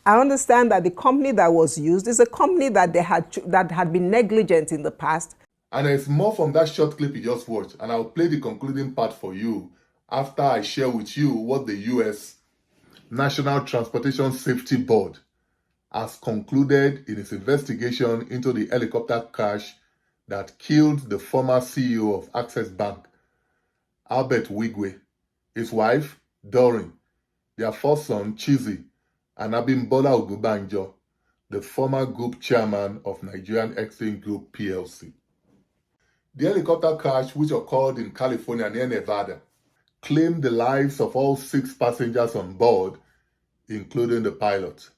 I understand that the company that was used is a company that had been negligent in the past. And there's more from that short clip you just watched, and I'll play the concluding part for you after I share with you what the US National Transportation Safety Board has concluded in its investigation into the helicopter crash that killed the former CEO of Access Bank, Herbert Wigwe, his wife, Doreen, their first son, Chizzy, and Abimbola Ogunbanjo, the former group chairman of Nigerian Exchange Group PLC. The helicopter crash, which occurred in California near Nevada, claimed the lives of all 6 passengers on board, including the pilot.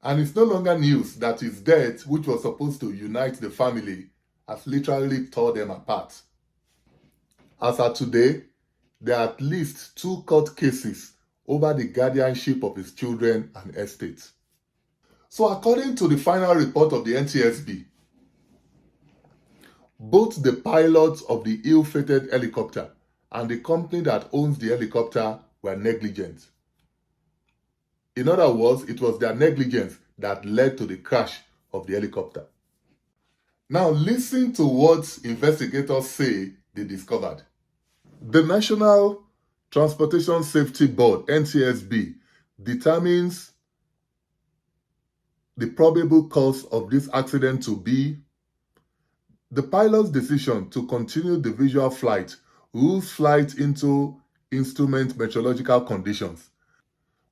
And it's no longer news that his death, which was supposed to unite the family, has literally torn them apart. As of today, there are at least 2 court cases over the guardianship of his children and estate. So according to the final report of the NTSB, both the pilots of the ill-fated helicopter and the company that owns the helicopter were negligent. In other words, it was their negligence that led to the crash of the helicopter. Now listen to what investigators say they discovered. The National Transportation Safety Board, NTSB, determines the probable cause of this accident to be the pilot's decision to continue the visual flight rules flight into instrument meteorological conditions,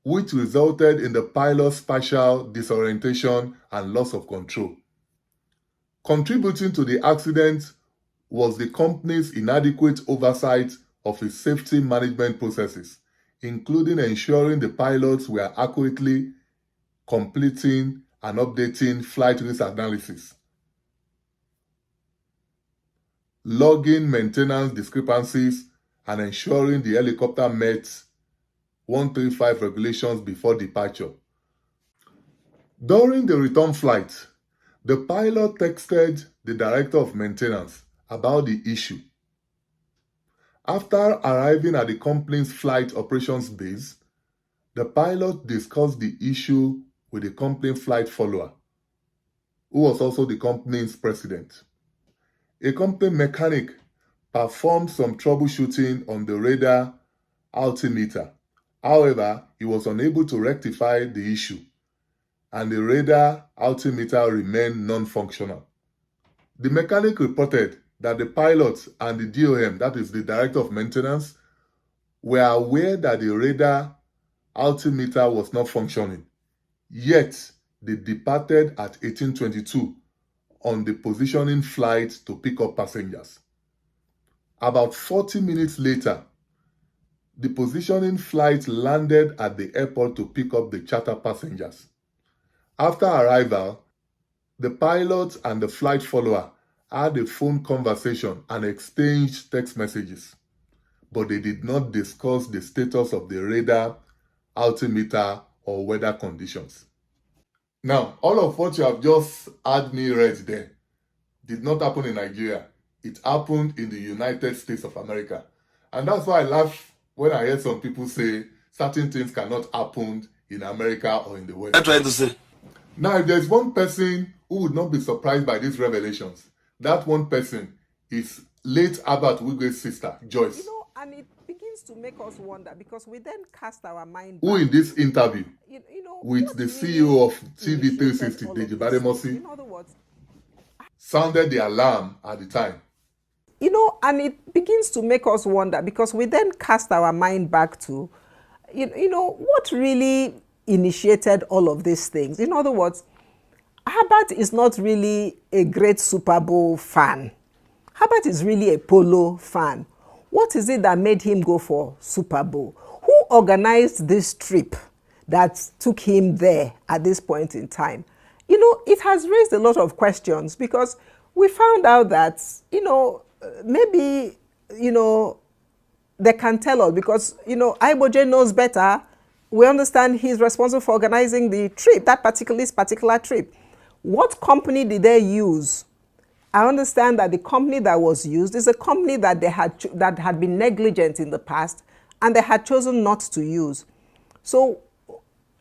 which resulted in the pilot's partial disorientation and loss of control. Contributing to the accident was the company's inadequate oversight of its safety management processes, including ensuring the pilots were accurately completing and updating flight risk analysis, logging maintenance discrepancies, and ensuring the helicopter met 135 regulations before departure. During the return flight, the pilot texted the director of maintenance about the issue. After arriving at the company's flight operations base, the pilot discussed the issue with the company flight follower, who was also the company's president. A company mechanic performed some troubleshooting on the radar altimeter. However, he was unable to rectify the issue, and the radar altimeter remained non-functional. The mechanic reported that the pilot and the DOM, that is the director of maintenance, were aware that the radar altimeter was not functioning, yet they departed at 1822 on the positioning flight to pick up passengers. About 40 minutes later, the positioning flight landed at the airport to pick up the charter passengers. After arrival, the pilot and the flight follower had a phone conversation and exchanged text messages, but they did not discuss the status of the radar, altimeter, or weather conditions. Now, all of what you have just had me read there did not happen in Nigeria. It happened in the United States of America. And that's why I laugh when I hear some people say certain things cannot happen in America or in the West. I'm trying to say. Now, if there's one person who would not be surprised by these revelations, that one person is late Herbert Wigwe's sister, Joyce. And it begins to make us wonder, because we then cast our mind back. Who in this interview with the CEO of TV360, Deji Bademosi, in other words, sounded the alarm at the time. And it begins to make us wonder, because we then cast our mind back to, what really initiated all of these things. In other words, Herbert is not really a great Super Bowl fan. Herbert is really a polo fan. What is it that made him go for Super Bowl? Who organized this trip that took him there at this point in time? It has raised a lot of questions, because we found out that, maybe, they can tell us, because, Iboje knows better. We understand he's responsible for organizing the trip, that particular trip. What company did they use? I understand that the company that was used is a company that had been negligent in the past, and they had chosen not to use. So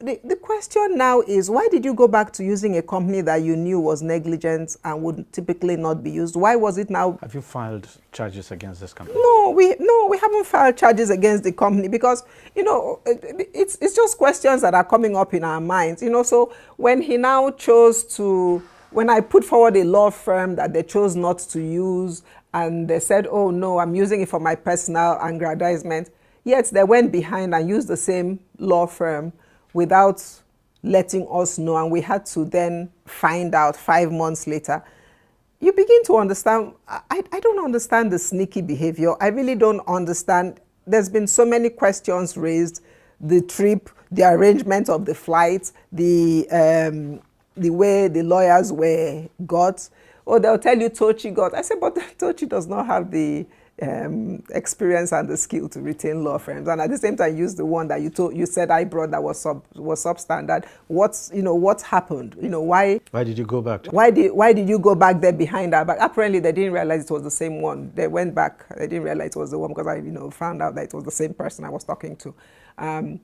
the question now is, why did you go back to using a company that you knew was negligent and would typically not be used? Why was it now? Have you filed charges against this company? No, we haven't filed charges against the company because, it's just questions that are coming up in our minds. So when he now chose to, when I put forward a law firm that they chose not to use, and they said, oh no, I'm using it for my personal aggrandizement, yet they went behind and used the same law firm without letting us know, and we had to then find out 5 months later. You begin to understand. I don't understand the sneaky behavior. I really don't understand. There's been so many questions raised: the trip, the arrangement of the flight, the way the lawyers were got. Or they'll tell you Tochi got. I said, but Tochi does not have the experience and the skill to retain law firms, and at the same time use the one that you said I brought that was substandard. What happened? Why did you go back? Why did you go back there behind our back? Apparently they didn't realize it was the same one. They went back. They didn't realize it was the one because I found out that it was the same person I was talking to.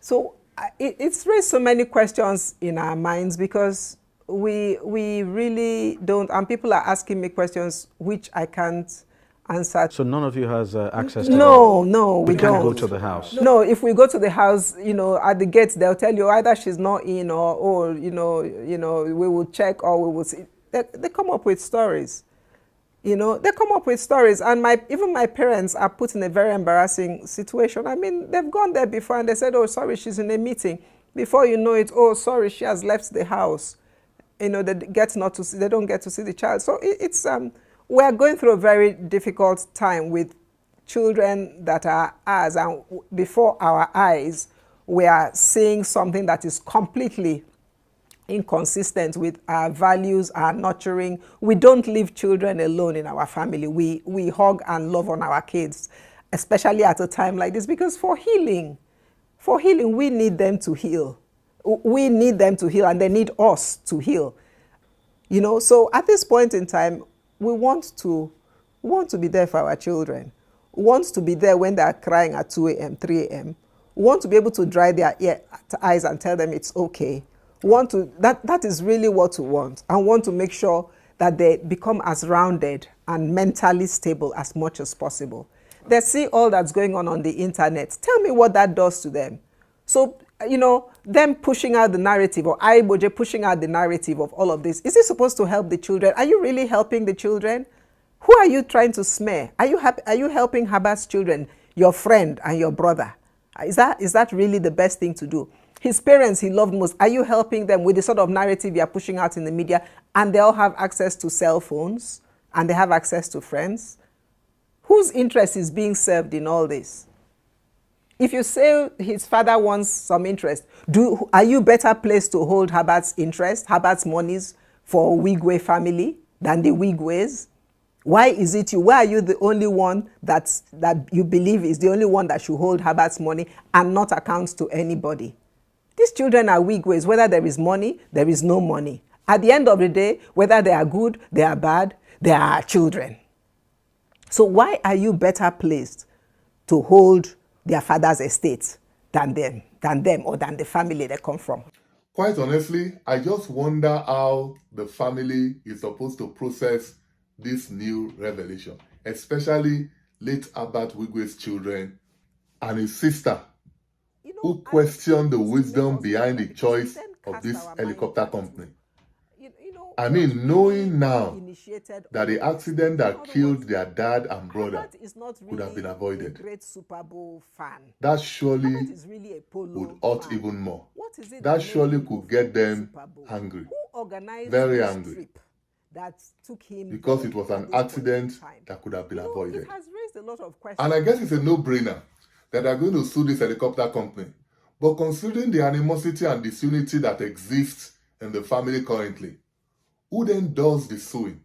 So it's raised so many questions in our minds because we really don't, and people are asking me questions which I can't answer. So none of you has access to No, we we can't don't go to the house. No, if we go to the house, at the gates they'll tell you either she's not in or we will check or we will see. They come up with stories. They come up with stories, and even my parents are put in a very embarrassing situation. I mean, they've gone there before and they said, oh, sorry, she's in a meeting. Before you know it, oh, sorry, she has left the house. They don't get to see the child. So we are going through a very difficult time with children that are ours, and before our eyes, we are seeing something that is completely inconsistent with our values, our nurturing. We don't leave children alone in our family. We hug and love on our kids, especially at a time like this, because for healing, we need them to heal. We need them to heal, and they need us to heal. So at this point in time, we want to be there for our children. We want to be there when they are crying at 2 a.m., 3 a.m. We want to be able to dry their eyes and tell them it's okay. That is really what we want, and want to make sure that they become as rounded and mentally stable as much as possible. They see all that's going on the internet. Tell me what that does to them. So, them pushing out the narrative, or Aiboje pushing out the narrative of all of this, is it supposed to help the children? Are you really helping the children? Who are you trying to smear? Are you helping Herbert's children, your friend and your brother? Is that really the best thing to do? His parents he loved most, are you helping them with the sort of narrative you're pushing out in the media, and they all have access to cell phones and they have access to friends? Whose interest is being served in all this? If you say his father wants some interest, are you better placed to hold Herbert's interest, Herbert's monies for Wigwe family than the Wigwes? Why is it you? Why are you the only one that you believe is the only one that should hold Herbert's money and not account to anybody? These children are Wigwes, whether there is money, there is no money. At the end of the day, whether they are good, they are bad, they are our children. So why are you better placed to hold their father's estate than them, or than the family they come from? Quite honestly, I just wonder how the family is supposed to process this new revelation, especially late Herbert Wigwe's children and his sister, who questioned the wisdom behind the choice of this helicopter company. I mean, knowing now that the accident that killed their dad and brother could have been avoided, that surely would hurt even more. That surely could get them angry, very angry, because it was an accident that could have been avoided. And I guess it's a no-brainer that they're going to sue this helicopter company. But considering the animosity and disunity that exists in the family currently, who then does the suing?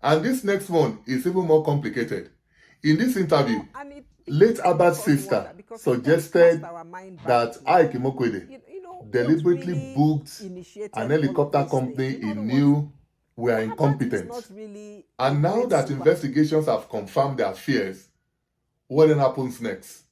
And this next one is even more complicated. In this interview, late Herbert's sister suggested that Ike Mokwede deliberately booked an helicopter company he knew were incompetent. And now that investigations have confirmed their fears, what then happens next?